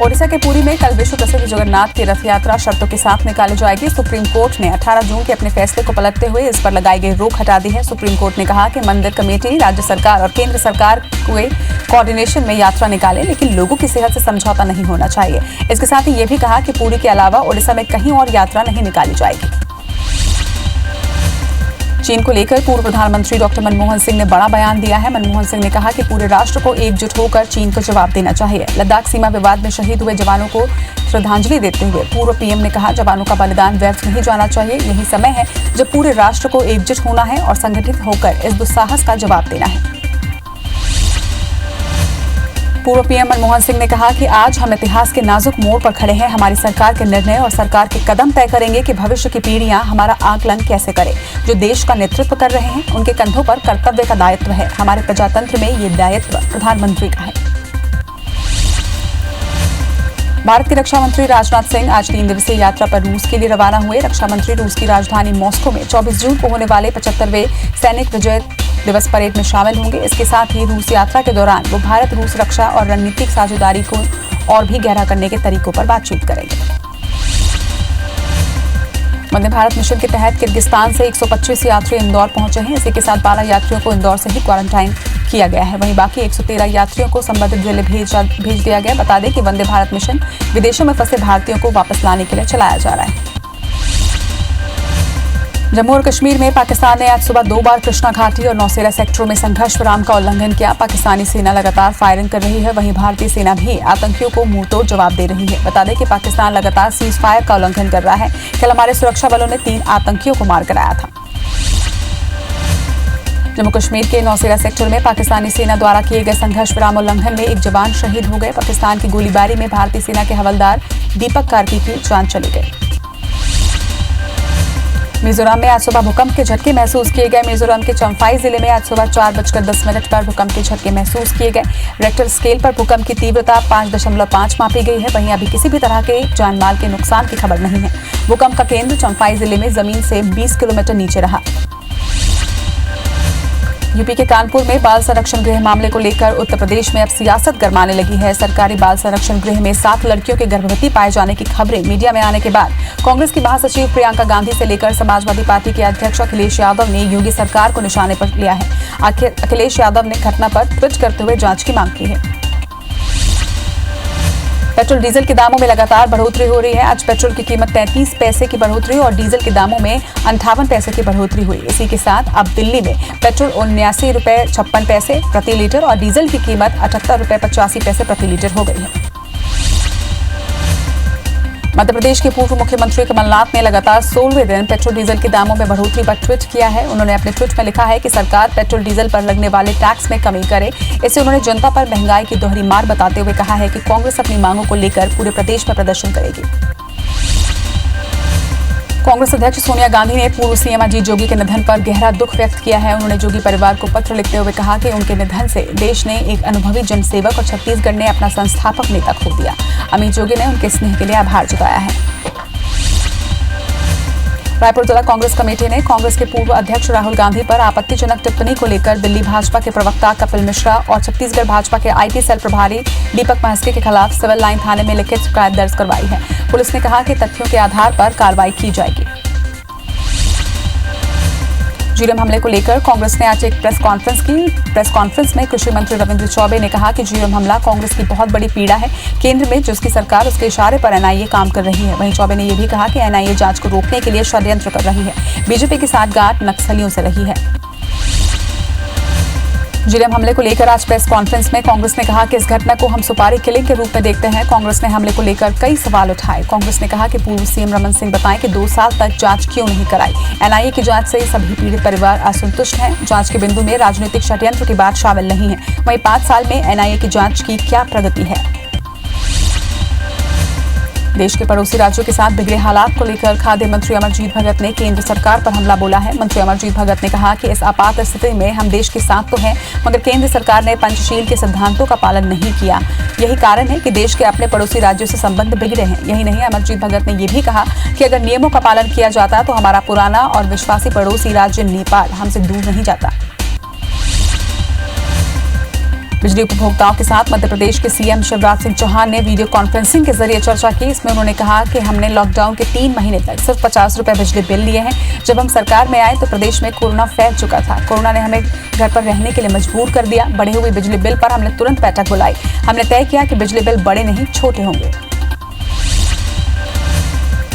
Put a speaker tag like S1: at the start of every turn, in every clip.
S1: ओडिशा के पुरी में कल विश्व प्रसिद्ध जगन्नाथ की रथ यात्रा शर्तों के साथ निकाली जाएगी। सुप्रीम कोर्ट ने 18 जून के अपने फैसले को पलटते हुए इस पर लगाई गई रोक हटा दी है। सुप्रीम कोर्ट ने कहा कि मंदिर कमेटी राज्य सरकार और केंद्र सरकार के कोऑर्डिनेशन में यात्रा निकाले, लेकिन लोगों की सेहत से समझौता नहीं होना चाहिए। इसके साथ ही ये भी कहा कि पुरी के अलावा ओडिशा में कहीं और यात्रा नहीं निकाली जाएगी। चीन को लेकर पूर्व प्रधानमंत्री डॉक्टर मनमोहन सिंह ने बड़ा बयान दिया है। मनमोहन सिंह ने कहा कि पूरे राष्ट्र को एकजुट होकर चीन को जवाब देना चाहिए। लद्दाख सीमा विवाद में शहीद हुए जवानों को श्रद्धांजलि देते हुए पूर्व पीएम ने कहा, जवानों का बलिदान व्यर्थ नहीं जाना चाहिए। यही समय है जब पूरे राष्ट्र को एकजुट होना है और संगठित होकर इस दुस्साहस का जवाब देना है। पूर्व पीएम मनमोहन सिंह ने कहा कि आज हम इतिहास के नाजुक मोड़ पर खड़े हैं। हमारी सरकार के निर्णय और सरकार के कदम तय करेंगे कि भविष्य की पीढ़ियां हमारा आकलन कैसे करें। जो देश का नेतृत्व कर रहे हैं उनके कंधों पर कर्तव्य का दायित्व है। हमारे प्रजातंत्र में ये दायित्व प्रधानमंत्री का है। भारत के रक्षा मंत्री राजनाथ सिंह आज 3 दिवसीय यात्रा पर रूस के लिए रवाना हुए। रक्षा मंत्री रूस की राजधानी मॉस्को में 24 जून को होने वाले 75वें सैनिक विजय दिवस परेड में शामिल होंगे। इसके साथ ही रूस यात्रा के दौरान वो भारत रूस रक्षा और रणनीतिक साझेदारी को और भी गहरा करने के तरीकों पर बातचीत करेंगे। वंदे भारत मिशन के तहत किर्गिस्तान से 125 यात्री इंदौर पहुंचे हैं। इसी के साथ 12 यात्रियों को इंदौर से ही क्वारंटाइन किया गया है। वहीं बाकी 113 यात्रियों को संबंधित जिले भेज दिया गया। बता दें कि वंदे भारत मिशन विदेशों में फंसे भारतीयों को वापस लाने के लिए चलाया जा रहा है। जम्मू और कश्मीर में पाकिस्तान ने आज सुबह 2 बार कृष्णा घाटी और नौशेरा सेक्टरों में संघर्ष विराम का उल्लंघन किया। पाकिस्तानी सेना लगातार फायरिंग कर रही है। वहीं भारतीय सेना भी आतंकियों को मुंहतोड़ जवाब दे रही है। बता दें कि पाकिस्तान लगातार सीज फायर का उल्लंघन कर रहा है। कल हमारे सुरक्षा बलों ने 3 आतंकियों को मार गिराया था। जम्मू कश्मीर के नौशेरा सेक्टर में पाकिस्तानी सेना द्वारा किए गए संघर्ष विराम उल्लंघन में एक जवान शहीद हो गए। पाकिस्तान की गोलीबारी में भारतीय सेना के हवलदार दीपक कार्की की जान चली गई। मिजोरम में आज सुबह भूकंप के झटके महसूस किए गए। मिजोरम के चम्फाई जिले में आज सुबह 4:10 पर भूकंप के झटके महसूस किए गए। रेक्टर स्केल पर भूकंप की तीव्रता 5.5 मापी गई है। वहीं अभी किसी भी तरह के जानमाल के नुकसान की खबर नहीं है। भूकंप का केंद्र चम्फाई जिले में जमीन से 20 किलोमीटर नीचे रहा। यूपी के कानपुर में बाल संरक्षण गृह मामले को लेकर उत्तर प्रदेश में अब सियासत गरमाने लगी है। सरकारी बाल संरक्षण गृह में 7 लड़कियों के गर्भवती पाए जाने की खबरें मीडिया में आने के बाद कांग्रेस की महासचिव प्रियंका गांधी से लेकर समाजवादी पार्टी के अध्यक्ष अखिलेश यादव ने योगी सरकार को निशाने पर लिया है। अखिलेश यादव ने घटना पर ट्वीट करते हुए जांच की मांग की है। पेट्रोल डीजल के दामों में लगातार बढ़ोतरी हो रही है। आज पेट्रोल की कीमत 33 पैसे की बढ़ोतरी और डीजल के दामों में 58 पैसे की बढ़ोतरी हुई। इसी के साथ अब दिल्ली में पेट्रोल 79 रुपये 56 पैसे प्रति लीटर और डीजल की कीमत 78 रुपये 85 पैसे प्रति लीटर हो गई है। मध्य प्रदेश के पूर्व मुख्यमंत्री कमलनाथ ने लगातार 16वें दिन पेट्रोल डीजल के दामों में बढ़ोतरी पर ट्वीट किया है। उन्होंने अपने ट्वीट में लिखा है कि सरकार पेट्रोल डीजल पर लगने वाले टैक्स में कमी करे। इससे उन्होंने जनता पर महंगाई की दोहरी मार बताते हुए कहा है कि कांग्रेस अपनी मांगों को लेकर पूरे प्रदेश में प्रदर्शन करेगी। कांग्रेस अध्यक्ष सोनिया गांधी ने पूर्व सीएम अजीत जोगी के निधन पर गहरा दुख व्यक्त किया है। उन्होंने जोगी परिवार को पत्र लिखते हुए कहा कि उनके निधन से देश ने एक अनुभवी जनसेवक और छत्तीसगढ़ ने अपना संस्थापक नेता खो दिया। अमित जोगी ने उनके स्नेह के लिए आभार जताया है। रायपुर जिला कांग्रेस कमेटी ने कांग्रेस के पूर्व अध्यक्ष राहुल गांधी पर आपत्तिजनक टिप्पणी को लेकर दिल्ली भाजपा के प्रवक्ता कपिल मिश्रा और छत्तीसगढ़ भाजपा के आईटी सेल प्रभारी दीपक महस्के के खिलाफ सिविल लाइन थाने में लिखित शिकायत दर्ज करवाई है। पुलिस ने कहा कि तथ्यों के आधार पर कार्रवाई की जाएगी। जीएम हमले को लेकर कांग्रेस ने आज एक प्रेस कॉन्फ्रेंस में कृषि मंत्री रविंद्र चौबे ने कहा कि जीएम हमला कांग्रेस की बहुत बड़ी पीड़ा है। केंद्र में जिसकी सरकार उसके इशारे पर एनआईए काम कर रही है। वहीं चौबे ने यह भी कहा कि एनआईए जांच को रोकने के लिए षड्यंत्र कर रही है। बीजेपी की साठगांठ नक्सलियों से रही है। जीएम हमले को लेकर आज प्रेस कॉन्फ्रेंस में कांग्रेस ने कहा कि इस घटना को हम सुपारी किलिंग के रूप में देखते हैं। कांग्रेस ने हमले को लेकर कई सवाल उठाए। कांग्रेस ने कहा कि पूर्व सीएम रमन सिंह बताएं कि 2 साल तक जांच क्यों नहीं कराई। एनआईए की जांच से सभी पीड़ित परिवार असंतुष्ट हैं। जांच के बिंदु में राजनीतिक षड्यंत्र की बात शामिल नहीं है। वहीं 5 साल में एनआईए की जांच की क्या प्रगति है। देश के पड़ोसी राज्यों के साथ बिगड़े हालात को लेकर खाद्य मंत्री अमरजीत भगत ने केंद्र सरकार पर हमला बोला है। मंत्री अमरजीत भगत ने कहा कि इस आपात स्थिति में हम देश के साथ तो हैं, मगर केंद्र सरकार ने पंचशील के सिद्धांतों का पालन नहीं किया। यही कारण है कि देश के अपने पड़ोसी राज्यों से संबंध बिगड़े हैं। यही नहीं, अमरजीत भगत ने यह भी कहा कि अगर नियमों का पालन किया जाता तो हमारा पुराना और विश्वासी पड़ोसी राज्य नेपाल हमसे दूर नहीं जाता। बिजली उपभोक्ताओं के साथ मध्य प्रदेश के सीएम शिवराज सिंह चौहान ने वीडियो कॉन्फ्रेंसिंग के जरिए चर्चा की। इसमें उन्होंने कहा कि हमने लॉकडाउन के 3 महीने तक सिर्फ 50 रुपए बिजली बिल लिए हैं। जब हम सरकार में आए तो प्रदेश में कोरोना फैल चुका था। कोरोना ने हमें घर पर रहने के लिए मजबूर कर दिया। बढ़े हुए बिजली बिल पर हमने तुरंत बैठक बुलाई। हमने तय किया कि बिजली बिल बड़े नहीं छोटे होंगे।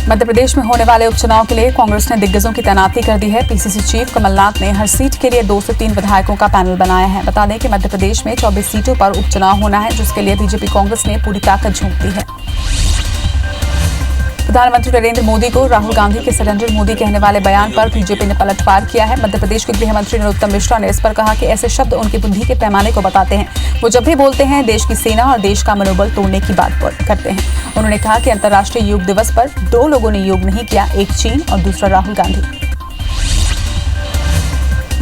S1: मध्य प्रदेश में होने वाले उपचुनाव के लिए कांग्रेस ने दिग्गजों की तैनाती कर दी है। पीसीसी चीफ कमलनाथ ने हर सीट के लिए 2 से 3 विधायकों का पैनल बनाया है। बता दें कि मध्य प्रदेश में 24 सीटों पर उपचुनाव होना है, जिसके लिए बीजेपी कांग्रेस ने पूरी ताकत झोंक दी है। प्रधानमंत्री नरेंद्र मोदी को राहुल गांधी के सिलेंडर मोदी कहने वाले बयान पर बीजेपी ने पलटवार किया है। मध्य प्रदेश के गृह मंत्री नरोत्तम मिश्रा ने इस पर कहा कि ऐसे शब्द उनकी बुद्धि के पैमाने को बताते हैं। वो जब भी बोलते हैं देश की सेना और देश का मनोबल तोड़ने की बात करते हैं। उन्होंने कहा कि अंतर्राष्ट्रीय योग दिवस पर 2 लोगों ने योग नहीं किया, एक चीन और दूसरा राहुल गांधी।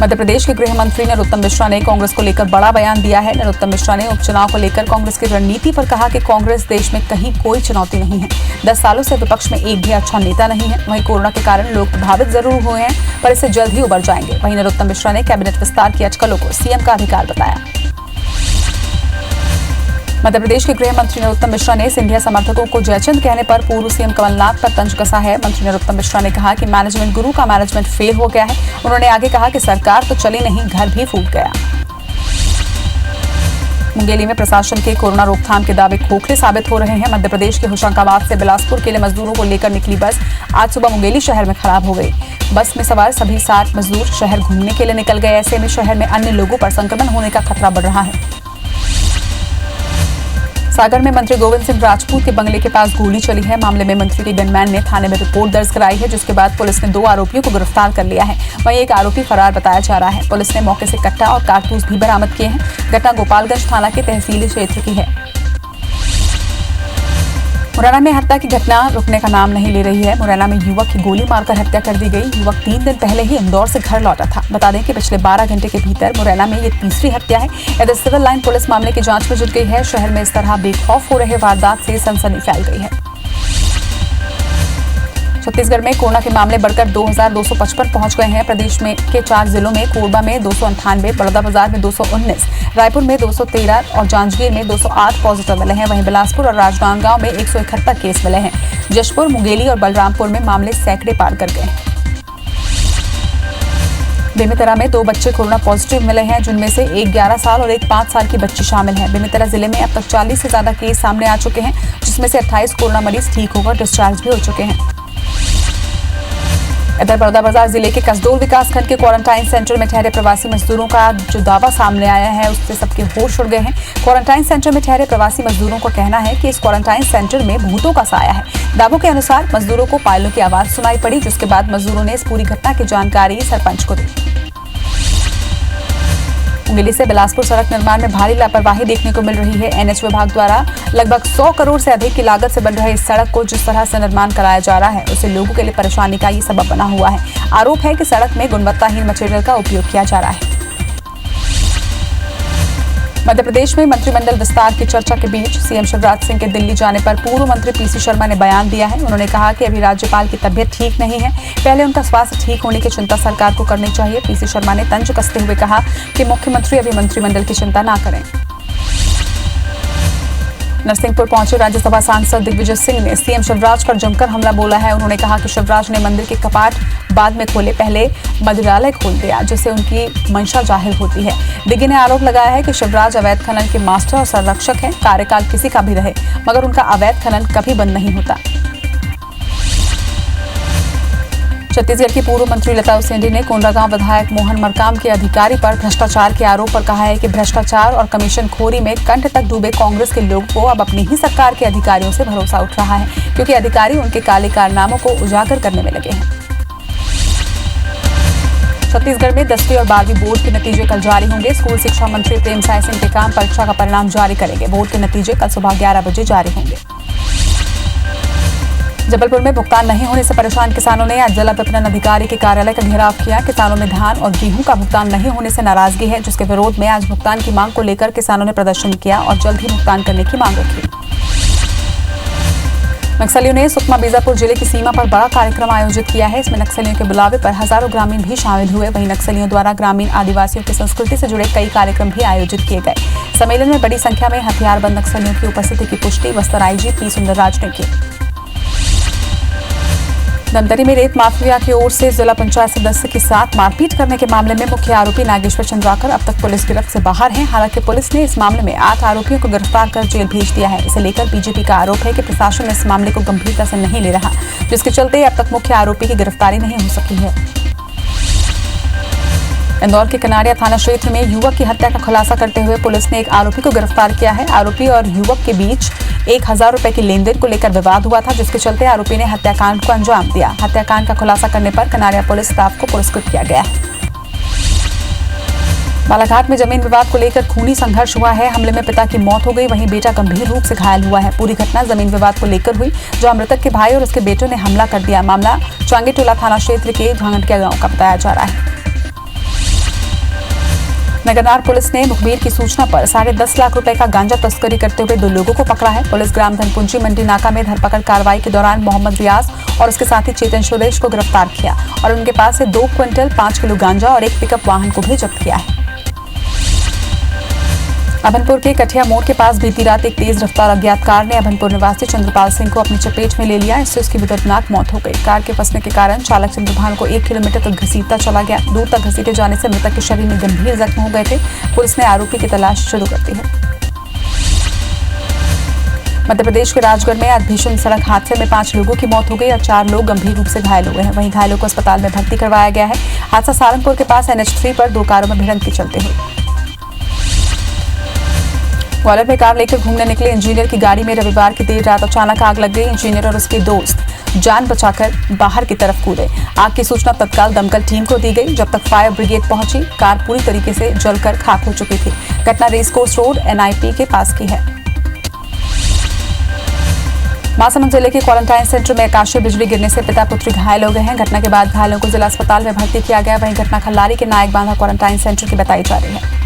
S1: मध्य प्रदेश के गृह मंत्री नरोत्तम मिश्रा ने कांग्रेस को लेकर बड़ा बयान दिया है। नरोत्तम मिश्रा ने उपचुनाव को लेकर कांग्रेस की रणनीति पर कहा कि कांग्रेस देश में कहीं कोई चुनौती नहीं है। 10 सालों से विपक्ष में एक भी अच्छा नेता नहीं है। वहीं कोरोना के कारण लोग प्रभावित जरूर हुए हैं, पर इससे जल्द ही उबर जाएंगे। वहीं नरोत्तम मिश्रा ने कैबिनेट विस्तार की अटकलों को सीएम का अधिकार बताया। मध्य प्रदेश के गृह मंत्री नरोत्तम मिश्रा ने सिंधिया समर्थकों को जयचंद कहने पर पूर्व सीएम कमलनाथ पर तंज कसा है। मंत्री नरोत्तम मिश्रा ने कहा कि मैनेजमेंट गुरु का मैनेजमेंट फेल हो गया है। उन्होंने आगे कहा कि सरकार तो चली नहीं, घर भी फूट गया। मुंगेली में प्रशासन के कोरोना रोकथाम के दावे खोखले साबित हो रहे हैं। मध्य प्रदेश के होशंगाबाद से बिलासपुर के लिए मजदूरों को लेकर निकली बस आज सुबह मुंगेली शहर में खराब हो गई। बस में सवार सभी 60 मजदूर शहर घूमने के लिए निकल गए। ऐसे में शहर में अन्य लोगों पर संक्रमण होने का खतरा बढ़ रहा है। सागर में मंत्री गोविंद सिंह राजपूत के बंगले के पास गोली चली है। मामले में मंत्री के गनमैन ने थाने में रिपोर्ट दर्ज कराई है, जिसके बाद पुलिस ने 2 आरोपियों को गिरफ्तार कर लिया है। वहीं एक आरोपी फरार बताया जा रहा है। पुलिस ने मौके से कट्टा और कारतूस भी बरामद किए हैं। घटना गोपालगंज थाना के तहसीली क्षेत्र की है। मुरैना में हत्या की घटना रुकने का नाम नहीं ले रही है। मुरैना में युवक की गोली मारकर हत्या कर दी गई। युवक 3 दिन पहले ही इंदौर से घर लौटा था। बता दें कि पिछले 12 घंटे के भीतर मुरैना में ये तीसरी हत्या है। इधर सिविल लाइन पुलिस मामले की जांच में जुट गई है। शहर में इस तरह बेखौफ हो रहे वारदात से सनसनी फैल गई है। छत्तीसगढ़ में कोरोना के मामले बढ़कर 2255 पहुंच गए हैं। प्रदेश में के 4 जिलों में कोरबा में 298, बलौदाबाजार में 219, रायपुर में 213 और जांजगीर में 208 पॉजिटिव मिले हैं। वहीं बिलासपुर और राजनांदगांव में 171 केस मिले हैं। जशपुर, मुंगेली और बलरामपुर में मामले सैकड़े पार कर गए हैं। बेमेतरा में 2 बच्चे कोरोना पॉजिटिव मिले हैं, जिनमें से एक 11 साल और एक 5 साल की बच्ची शामिल है। बेमेतरा जिले में अब तक 40 से ज्यादा केस सामने आ चुके हैं, जिसमें से 28 कोरोना मरीज ठीक होकर डिस्चार्ज भी हो चुके हैं। इधर बलौदाबाजार जिले के कसडोल विकासखंड के क्वारंटाइन सेंटर में ठहरे प्रवासी मजदूरों का जो दावा सामने आया है, उससे सबके होश उड़ गए हैं। क्वारंटाइन सेंटर में ठहरे प्रवासी मजदूरों का कहना है कि इस क्वारंटाइन सेंटर में भूतों का साया है। दावों के अनुसार मजदूरों को पायलों की आवाज सुनाई पड़ी, जिसके बाद मजदूरों ने इस पूरी घटना की जानकारी सरपंच को दी। मुंगेली से बिलासपुर सड़क निर्माण में भारी लापरवाही देखने को मिल रही है। एनएच विभाग द्वारा लगभग 100 करोड़ से अधिक की लागत से बन रहे इस सड़क को जिस तरह से निर्माण कराया जा रहा है, उससे लोगों के लिए परेशानी का ये सबब बना हुआ है। आरोप है कि सड़क में गुणवत्ताहीन मटेरियल का उपयोग किया जा रहा है। मध्य प्रदेश में मंत्रिमंडल विस्तार की चर्चा के बीच सीएम शिवराज सिंह के दिल्ली जाने पर पूर्व मंत्री पीसी शर्मा ने बयान दिया है। उन्होंने कहा कि अभी राज्यपाल की तबीयत ठीक नहीं है, पहले उनका स्वास्थ्य ठीक होने की चिंता सरकार को करनी चाहिए। पीसी शर्मा ने तंज कसते हुए कहा कि मुख्यमंत्री अभी मंत्रिमंडल की चिंता न करें। नरसिंहपुर पहुंचे राज्यसभा सांसद दिग्विजय सिंह ने सीएम शिवराज पर जमकर हमला बोला है। उन्होंने कहा कि शिवराज ने मंदिर के कपाट बाद में खोले, पहले मंदिरालय खोल दिया, जिससे उनकी मंशा जाहिर होती है। दिग्गी ने आरोप लगाया है कि शिवराज अवैध खनन के मास्टर और संरक्षक हैं। कार्यकाल किसी का भी रहे, मगर उनका अवैध खनन कभी बंद नहीं होता। छत्तीसगढ़ की पूर्व मंत्री लता उसेंडी ने कोंडागांव विधायक मोहन मरकाम के अधिकारी पर भ्रष्टाचार के आरोप पर कहा है कि भ्रष्टाचार और कमीशनखोरी में कंठ तक डूबे कांग्रेस के लोगों को अब अपनी ही सरकार के अधिकारियों से भरोसा उठ रहा है, क्योंकि अधिकारी उनके काले कारनामों को उजागर करने में लगे हैं। छत्तीसगढ़ में 10वीं और 12वीं बोर्ड के नतीजे कल जारी होंगे। स्कूल शिक्षा मंत्री प्रेमसाय सिंह टेकाम परीक्षा का परिणाम जारी करेंगे। बोर्ड के नतीजे कल सुबह 11 बजे जारी होंगे। जबलपुर में भुगतान नहीं होने से परेशान किसानों ने आज जिला विपणन अधिकारी के कार्यालय का घेराव किया। किसानों में धान और गेहूं का भुगतान नहीं होने से नाराजगी है, जिसके विरोध में आज भुगतान की मांग को लेकर किसानों ने प्रदर्शन किया और जल्द ही भुगतान करने की मांग रखी। नक्सलियों ने सुकमा बीजापुर जिले की सीमा पर बड़ा कार्यक्रम आयोजित किया है। इसमें नक्सलियों के बुलावे पर हजारों ग्रामीण भी शामिल हुए। वहीं नक्सलियों द्वारा ग्रामीण आदिवासियों की संस्कृति से जुड़े कई कार्यक्रम भी आयोजित किए गए। सम्मेलन में बड़ी संख्या में हथियारबंद नक्सलियों की उपस्थिति की पुष्टि बस्तर आईजी पी सुंदरराज ने की। धमतरी में रेत माफिया की ओर से जिला पंचायत सदस्य के साथ मारपीट करने के मामले में मुख्य आरोपी नागेश्वर चंद्राकर अब तक पुलिस गिरफ्त से बाहर हैं। हालांकि पुलिस ने इस मामले में 8 आरोपियों को गिरफ्तार कर जेल भेज दिया है। इसे लेकर बीजेपी का आरोप है कि प्रशासन इस मामले को गंभीरता से नहीं ले रहा, जिसके चलते अब तक मुख्य आरोपी की गिरफ्तारी नहीं हो सकी है। इंदौर के कनाड़िया थाना क्षेत्र में युवक की हत्या का खुलासा करते हुए पुलिस ने एक आरोपी को गिरफ्तार किया है। आरोपी और युवक के बीच 1000 रुपए की लेन देन को लेकर विवाद हुआ था, जिसके चलते आरोपी ने हत्याकांड को अंजाम दिया। हत्याकांड का खुलासा करने पर कनाड़िया पुलिस स्टाफ को पुरस्कृत किया गया है। बालाघाट में जमीन विवाद को लेकर खूनी संघर्ष हुआ है। हमले में पिता की मौत हो गई, वहीं बेटा गंभीर रूप से घायल हुआ है। पूरी घटना जमीन विवाद को लेकर हुई, जहां मृतक के भाई और उसके बेटों ने हमला कर दिया। मामला चांगेटोला थाना क्षेत्र के झांगटिया गांव का बताया जा रहा है। नगरनार पुलिस ने मुखबिर की सूचना पर 10.5 लाख रुपए का गांजा तस्करी करते हुए 2 लोगों को पकड़ा है। पुलिस ग्राम धनपुंजी मंडी नाका में धरपकड़ कार्रवाई के दौरान मोहम्मद रियाज और उसके साथी चेतन सुरेश को गिरफ्तार किया और उनके पास से 2 क्विंटल 5 किलो गांजा और एक पिकअप वाहन को भी जब्त किया है। अभनपुर के कठिया मोड़ के पास बीती रात एक तेज रफ्तार अज्ञात कार ने अभनपुर निवासी चंद्रपाल सिंह को अपनी चपेट में ले लिया। इससे उसकी दर्दनाक मौत हो गई। कार के फंसने के कारण चालक चंद्रभान को 1 किलोमीटर तक घसीटता चला गया। दूर तक घसीटे जाने से मृतक के शरीर में गंभीर जख्म हो गए थे। पुलिस ने आरोपी की तलाश शुरू कर दी है। मध्य प्रदेश के राजगढ़ में आज भीषण सड़क हादसे में 5 लोगों की मौत हो गई और 4 लोग गंभीर रूप से घायल हुए हैं। वहीं घायलों को अस्पताल में भर्ती करवाया गया है। हादसा सहारनपुर के पास NH3 पर 2 कारों में भिड़ंत के चलते हुए। ग्वालियर में कार लेकर घूमने निकले इंजीनियर की गाड़ी में रविवार की देर रात अचानक आग लग गई। इंजीनियर और उसके दोस्त जान बचाकर बाहर की तरफ कूदे। आग की सूचना तत्काल दमकल टीम को दी गई। जब तक फायर ब्रिगेड पहुंची, कार पूरी तरीके से जलकर खाक हो चुकी थी। घटना रेसकोर्स रोड NIP के पास की है। महासमुंद जिले के क्वारंटाइन सेंटर में आकाशीय बिजली गिरने से पिता पुत्री घायल हो गए हैं। घटना के बाद घायलों को जिला अस्पताल में भर्ती किया गया। वहीं घटना खल्लारी के नायक बांधा क्वारंटाइन सेंटर की बताई जा रही है।